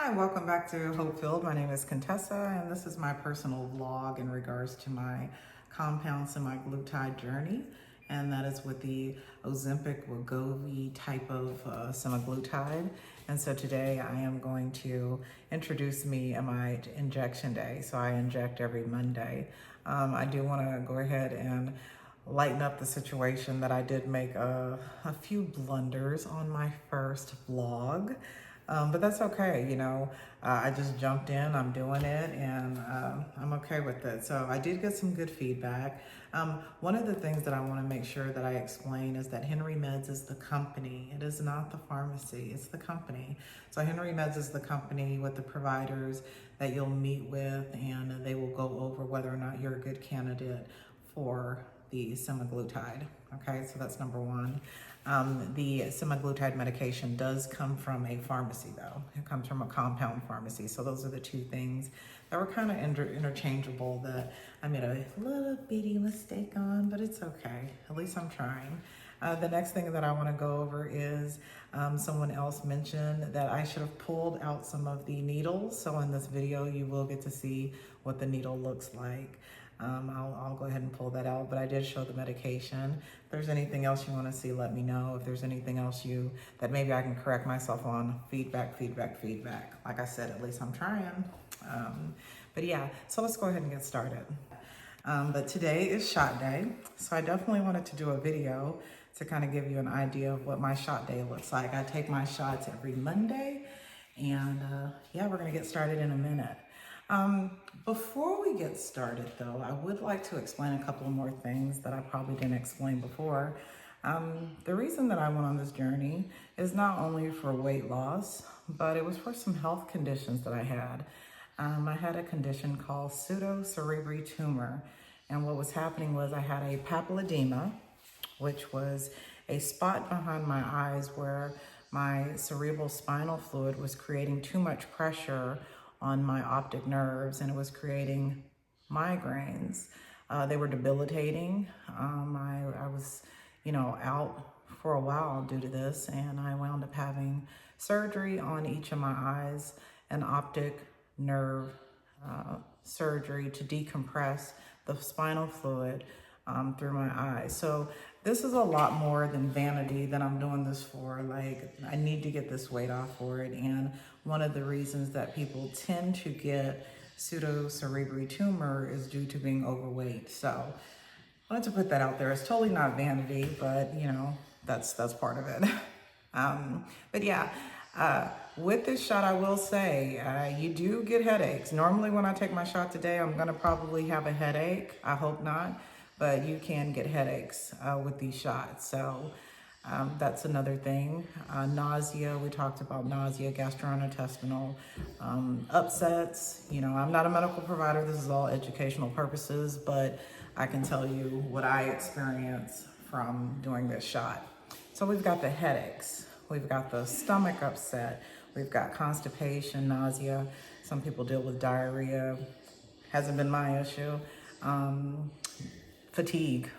Hi, welcome back to Hope Filled. My name is Contessa, and this is my personal vlog in regards to my compound semaglutide journey, and that is with the Ozempic Wegovy type of semaglutide. And so today I am going to introduce me and my injection day. So I inject every Monday. I do want to go ahead and lighten up the situation that I did make a few blunders on my first vlog. But that's okay, I just jumped in, I'm doing it, and I'm okay with it. So I did get some good feedback. One of the things that I want to make sure that I explain is that Henry Meds is the company. It is not the pharmacy, it's the company. So Henry Meds is the company with the providers that you'll meet with, and they will go over whether or not you're a good candidate for the semaglutide. Okay, so that's number one. The semaglutide medication does come from a pharmacy, though. It comes from a compound pharmacy. So those are the two things that were kind of interchangeable that I made a little bitty mistake on, but it's okay. At least I'm trying. The next thing that I want to go over is someone else mentioned that I should have pulled out some of the needles. So in this video, you will get to see what the needle looks like. I'll go ahead and pull that out, but I did show the medication. If there's anything else you want to see, let me know. If there's anything else that maybe I can correct myself on, feedback. Like I said, at least I'm trying. But yeah, so let's go ahead and get started. But today is shot day, so I definitely wanted to do a video to kind of give you an idea of what my shot day looks like. I take my shots every Monday, and yeah, we're gonna get started in a minute. Before we get started though, I would like to explain a couple more things that I probably didn't explain before. The reason that I went on this journey is not only for weight loss, but it was for some health conditions that I had. I had a condition called pseudocerebral tumor. And what was happening was I had a papilledema, which was a spot behind my eyes where my cerebral spinal fluid was creating too much pressure on my optic nerves, and it was creating migraines. They were debilitating. I was, out for a while due to this, and I wound up having surgery on each of my eyes, an optic nerve surgery to decompress the spinal fluid through my eyes. So this is a lot more than vanity that I'm doing this for. Like, I need to get this weight off for it. And one of the reasons that people tend to get pseudocerebral tumor is due to being overweight. So I wanted to put that out there. It's totally not vanity, but that's part of it. But yeah, with this shot, I will say, you do get headaches. Normally when I take my shot today, I'm gonna probably have a headache. I hope not, but you can get headaches with these shots. So that's another thing. Nausea, we talked about nausea, gastrointestinal upsets. I'm not a medical provider. This is all educational purposes, but I can tell you what I experience from doing this shot. So we've got the headaches. We've got the stomach upset. We've got constipation, nausea. Some people deal with diarrhea. Hasn't been my issue. Fatigue.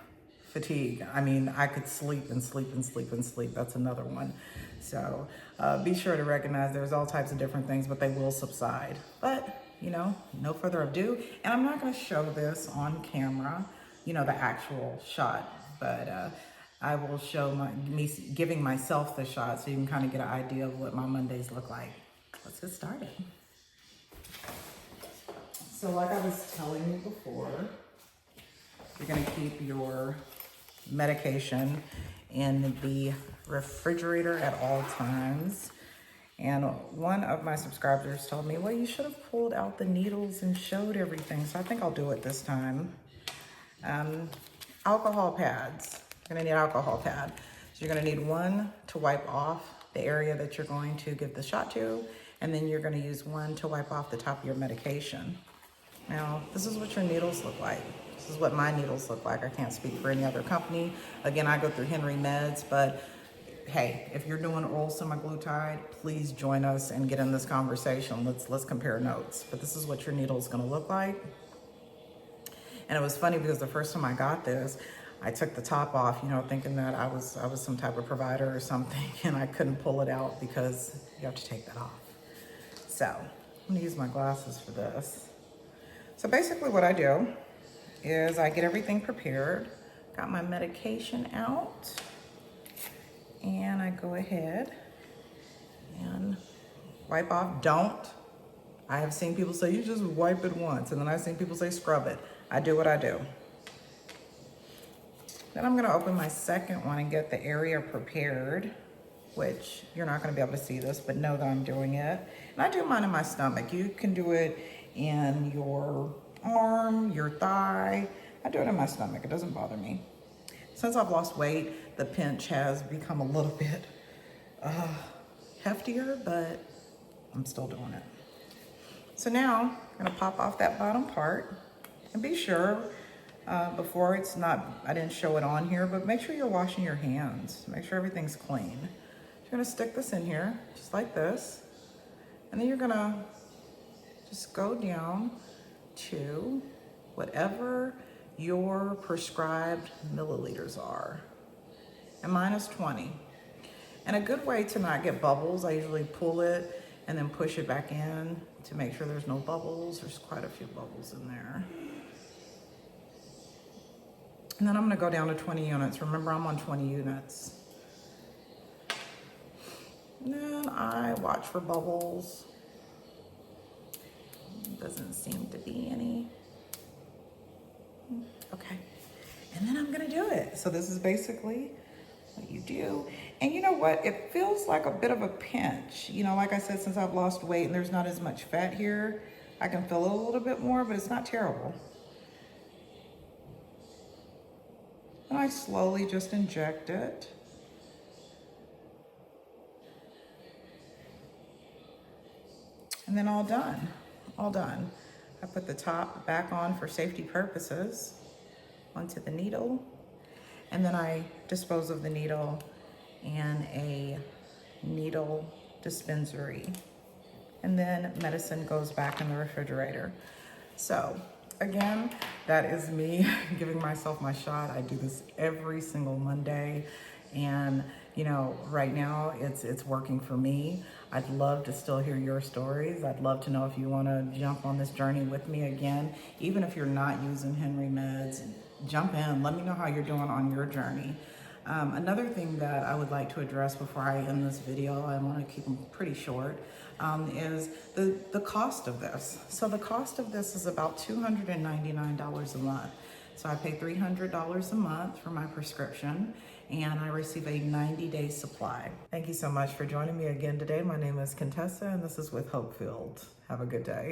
I mean, I could sleep. That's another one. So be sure to recognize there's all types of different things, but they will subside. But, no further ado. And I'm not going to show this on camera, the actual shot, but I will show me giving myself the shot so you can kind of get an idea of what my Mondays look like. Let's get started. So like I was telling you before, you're gonna keep your medication in the refrigerator at all times. And one of my subscribers told me, well, you should have pulled out the needles and showed everything. So I think I'll do it this time. Alcohol pads. You're gonna need alcohol pad. So you're gonna need one to wipe off the area that you're going to give the shot to, and then you're gonna use one to wipe off the top of your medication. Now, this is what your needles look like. This is what my needles look like. I can't speak for any other company. Again, I go through Henry Meds, but hey, if you're doing oral semaglutide, please join us and get in this conversation. Let's compare notes. But this is what your needle is gonna look like. And it was funny because the first time I got this, I took the top off, thinking that I was some type of provider or something, and I couldn't pull it out because you have to take that off. So I'm gonna use my glasses for this. So basically what I do is I get everything prepared, got my medication out, and I go ahead and wipe off. I have seen people say you just wipe it once, and then I've seen people say scrub it. I do what I do. Then I'm gonna open my second one and get the area prepared, which you're not gonna be able to see this, but know that I'm doing it. And I do mine in my stomach. You can do it in your arm, your thigh. I do it in my stomach, it doesn't bother me. Since I've lost weight, the pinch has become a little bit heftier, but I'm still doing it. So now I'm gonna pop off that bottom part and be sure before I didn't show it on here, but make sure you're washing your hands. Make sure everything's clean. You're gonna stick this in here, just like this. And then you're gonna just go down to whatever your prescribed milliliters are. And mine is 20. And a good way to not get bubbles, I usually pull it and then push it back in to make sure there's no bubbles. There's quite a few bubbles in there. And then I'm gonna go down to 20 units. Remember, I'm on 20 units. And then I watch for bubbles. Doesn't seem to be any. Okay, and then I'm gonna do it. So this is basically what you do. And you know what? It feels like a bit of a pinch. You know, like I said, since I've lost weight and there's not as much fat here, I can feel it a little bit more, but it's not terrible. And I slowly just inject it. And then all done, all done. I put the top back on for safety purposes onto the needle. And then I dispose of the needle in a needle dispensary. And then medicine goes back in the refrigerator. So again, that is me giving myself my shot. I do this every single Monday. And you know, right now it's working for me. I'd love to still hear your stories. I'd love to know if you want to jump on this journey with me again. Even if you're not using Henry meds, jump in. Let me know how you're doing on your journey. Another thing that I would like to address before I end this video, I want to keep them pretty short, is the cost of this. So the cost of this is about $299 a month. So I pay $300 a month for my prescription, and I receive a 90-day supply. Thank you so much for joining me again today. My name is Contessa, and this is with Hope Filled. Have a good day.